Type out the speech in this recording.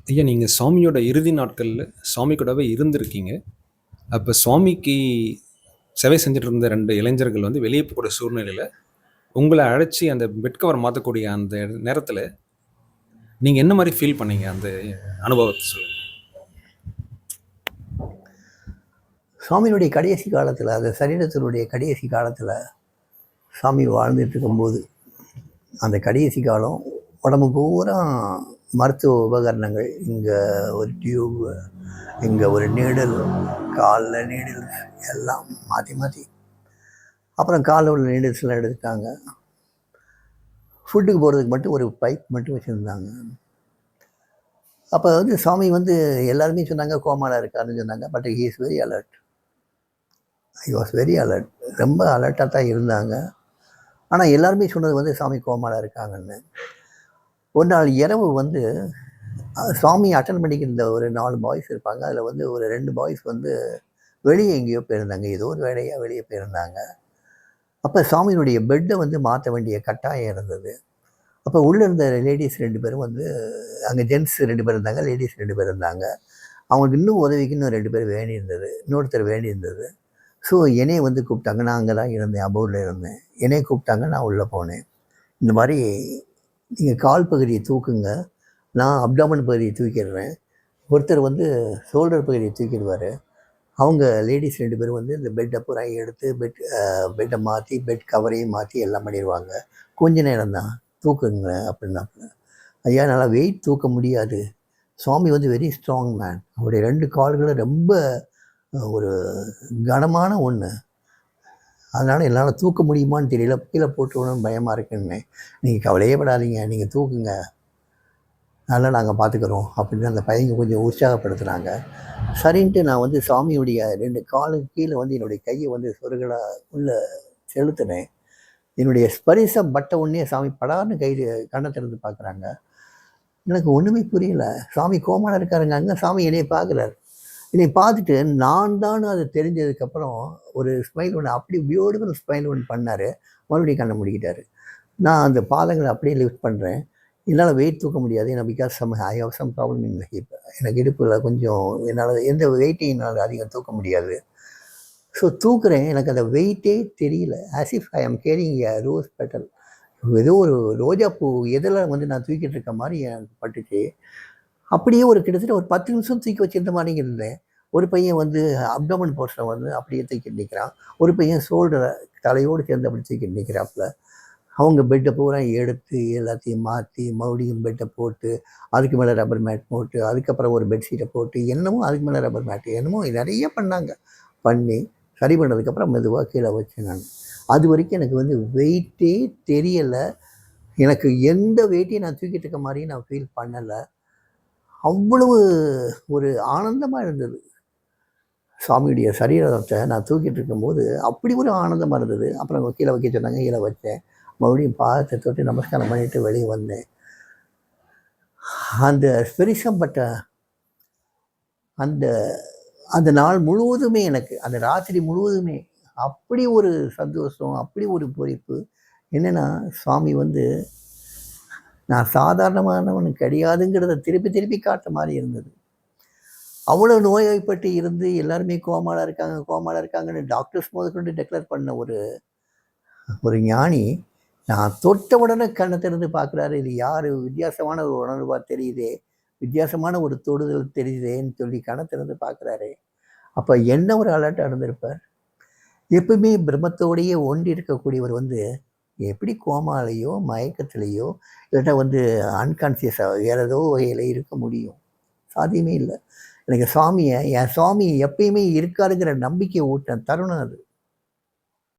ஐயா, நீங்கள் சுவாமியோட இறுதி நாட்களில் சுவாமி கூடவே இருந்திருக்கீங்க. அப்போ சுவாமிக்கு சேவை செஞ்சுட்டு இருந்த 2 இளைஞர்கள் வந்து வெளியே போகக்கூடிய சூழ்நிலையில் உங்களை அழைச்சி அந்த பெட் கவர் மாற்றக்கூடிய அந்த நேரத்தில் நீங்கள் என்ன மாதிரி ஃபீல் பண்ணீங்க? அந்த அனுபவத்தை சொல்லுங்கள். சுவாமியினுடைய கடைசி காலத்தில், அந்த சரீரத்தினுடைய கடைசி காலத்தில் சாமி வாழ்ந்துட்டு இருக்கும்போது, அந்த கடைசி காலம் உடம்பு பூரா மருத்துவ உபகரணங்கள், இங்கே ஒரு டியூப், இங்கே ஒரு நீடல், காலில் நீடில் எல்லாம் மாற்றி மாற்றி, அப்புறம் காலில் உள்ள நீடில்ஸ்லாம் எடுத்துட்டாங்க. ஃபுட்டுக்கு போகிறதுக்கு மட்டும் ஒரு பைப் மட்டும் வச்சுருந்தாங்க. அப்போ வந்து சாமி வந்து எல்லாருமே சொன்னாங்க கோமாவில் இருக்காருன்னு சொன்னாங்க. But he is very alert. I was very alert. ரொம்ப அலர்ட்டாக தான் இருந்தாங்க. ஆனால் எல்லாருமே சொன்னது வந்து சாமி கோமாவில் இருக்காங்கன்னு. ஒரு நாள் இரவு வந்து சாமி அட்டன் பண்ணிக்கிற ஒரு 4 பாய்ஸ் இருப்பாங்க. அதில் வந்து ஒரு 2 பாய்ஸ் வந்து வெளியே எங்கேயோ போயிருந்தாங்க, ஏதோ ஒரு வேலையாக வெளியே போயிருந்தாங்க. அப்போ சாமியினுடைய பெட்டை வந்து மாற்ற வேண்டிய கட்டாயம் இருந்தது. அப்போ உள்ளே இருந்த லேடிஸ் 2 பேரும் வந்து, அங்கே ஜென்ட்ஸ் 2 பேர் இருந்தாங்க, லேடிஸ் 2 பேர் இருந்தாங்க. அவங்களுக்கு இன்னும் உதவிக்கு இன்னும் 2 பேர் வேண்டியிருந்தது, இன்னொருத்தர் வேண்டியிருந்தது. ஸோ என்னையை வந்து கூப்பிட்டாங்க. நான் அங்கே தான் இருந்தேன், அபோர்டில் இருந்தேன். என்னையை கூப்பிட்டாங்க, நான் உள்ளே போனேன். இந்த மாதிரி நீங்கள் கால் பகுதியை தூக்குங்க, நான் அப்டாமன் பகுதியை தூக்கிடுறேன், ஒருத்தர் வந்து ஷோல்டர் பகுதியை தூக்கிடுவார். அவங்க லேடிஸ் 2 பேரும் வந்து இந்த பெட்டை பூரா எடுத்து பெட்டை மாற்றி, பெட் கவரையும் மாற்றி எல்லாம் பண்ணிடுவாங்க. கொஞ்ச நேரம் தான், தூக்குங்க அப்படின்னாங்க. ஐயா, நல்லா வெயிட் தூக்க முடியாது. சுவாமி வந்து வெரி ஸ்ட்ராங் மேன். அவருடைய 2 கால்களும் ரொம்ப ஒரு கனமான ஒன்று. அதனால் என்னால் தூக்க முடியுமான்னு தெரியல, கீழே போட்டுக்கணும்னு பயமாக இருக்குன்னு. நீங்கள் கவலையே படாதீங்க, நீங்கள் தூக்குங்க, அதெல்லாம் நாங்கள் பார்த்துக்குறோம் அப்படின்னு அந்த பையங்க கொஞ்சம் உற்சாகப்படுத்துனாங்க. சரின்ட்டு நான் வந்து சாமியுடைய 2 காலுக்கு கீழே வந்து என்னுடைய கையை வந்து சொருகலாக உள்ளே செலுத்தினேன். என்னுடைய ஸ்பரிசம் பட்ட உடனே சாமி படார்னு கண்ணை திறந்து பார்க்குறாங்க. எனக்கு ஒன்றுமே புரியல. சாமி கோமாவில் இருக்காருங்க. அங்கே சாமி என்னை பார்க்குறாரு. என்னை பார்த்துட்டு நான் தான் அது தெரிஞ்சதுக்கப்புறம் ஒரு ஸ்மைல் ஒன்று, அப்படி பியூட்டிஃபுல் ஸ்மைல் ஒன்று பண்ணார். மறுபடியும் கண்ணை முடிக்கிட்டார். நான் அந்த பாதங்களை அப்படியே லிஃப்ட் பண்ணுறேன். என்னால் வெயிட் தூக்க முடியாது. ஏன்னா because I have some problem in hip. எனக்கு இடுப்பில் கொஞ்சம் என்னால் எந்த வெயிட்டையும் என்னால் அதிகம் தூக்க முடியாது. ஸோ தூக்குறேன். எனக்கு அந்த வெயிட்டே தெரியல. As if I am carrying a rose petal. ஏதோ ஒரு ரோஜாப்பூ எதில் வந்து நான் தூக்கிட்டு இருக்க மாதிரி எனக்கு பட்டுச்சு. அப்படியே ஒரு கிட்டத்தட்ட ஒரு 10 நிமிஷம் தூக்கி வச்சிருந்த மாதிரி இருந்தேன். ஒரு பையன் வந்து அப்டமன் போர்ஷனை வந்து அப்படியே தூக்கிட்டு நிற்கிறான். ஒரு பையன் ஷோல்டரை தலையோடு சேர்ந்து அப்படி தூக்கிட்டு நிற்கிறாப்புல. அவங்க பெட்டை பூரா எடுத்து எல்லாத்தையும் மாற்றி மறுபடியும் பெட்டை போட்டு, அதுக்கு மேலே ரப்பர் மேட் போட்டு, அதுக்கப்புறம் ஒரு பெட்ஷீட்டை போட்டு, என்னமோ அதுக்கு மேலே ரப்பர் மேட்டு, என்னமோ நிறைய பண்ணாங்க. பண்ணி சரி பண்ணதுக்கப்புறம் மெதுவாக கீழே வச்சேன் நான். அது வரைக்கும் எனக்கு வந்து வெயிட்டே தெரியலை. எனக்கு எந்த வெயிட்டையும் நான் தூக்கிட்டு இருக்க மாதிரியும் நான் ஃபீல் பண்ணலை. அவ்வளவு ஒரு ஆனந்தமாக இருந்தது. சாமியுடைய சரீரத்தை நான் தூக்கிட்டு இருக்கும்போது அப்படி ஒரு ஆனந்தமாக இருந்தது. அப்புறம் கீழே வைக்க சொன்னாங்க, கீழே வச்சேன். மறுபடியும் பாதத்தை தொட்டு நமஸ்காரம் பண்ணிட்டு வெளியே வந்தேன். அந்த ஸ்பெரிசம்பட்ட அந்த அந்த நாள் முழுவதுமே, எனக்கு அந்த ராத்திரி முழுவதுமே அப்படி ஒரு சந்தோஷம், அப்படி ஒரு பொறிப்பு. என்னென்னா, சுவாமி வந்து நான் சாதாரணமானவனு கிடையாதுங்கிறத திருப்பி திருப்பி காட்டுற மாதிரி இருந்தது. அவ்வளோ நோய்வாய்ப்பட்டு இருந்து எல்லாருமே கோமாவில் இருக்காங்க, கோமாவில் இருக்காங்கன்னு டாக்டர்ஸ் முதற்கொண்டு டெக்ளேர் பண்ண ஒரு ஞானி, நான் தொட்ட உடனே கண்ணை திறந்து பார்க்குறாரு. இது யார்? வித்தியாசமான ஒரு உணர்வாக தெரியுதே, வித்தியாசமான ஒரு தொடுதல் தெரியுதேன்னு சொல்லி கண்ணை திறந்து பார்க்குறாரு. அப்போ என்ன ஒரு அலர்ட்டாக இருந்திருப்பார். எப்பவுமே பிரம்மத்தோடையே ஒன்றி இருக்கக்கூடியவர் வந்து எப்படி கோமாலையோ மயக்கத்திலேயோ இல்லாட்டா வந்து அன்கான்சியஸாக வேறு ஏதோ வகையில் இருக்க முடியும்? சாத்தியமே இல்லை. எனக்கு என் சுவாமி எப்பயுமே இருக்காருங்கிற நம்பிக்கை ஊட்ட தருணம் அது.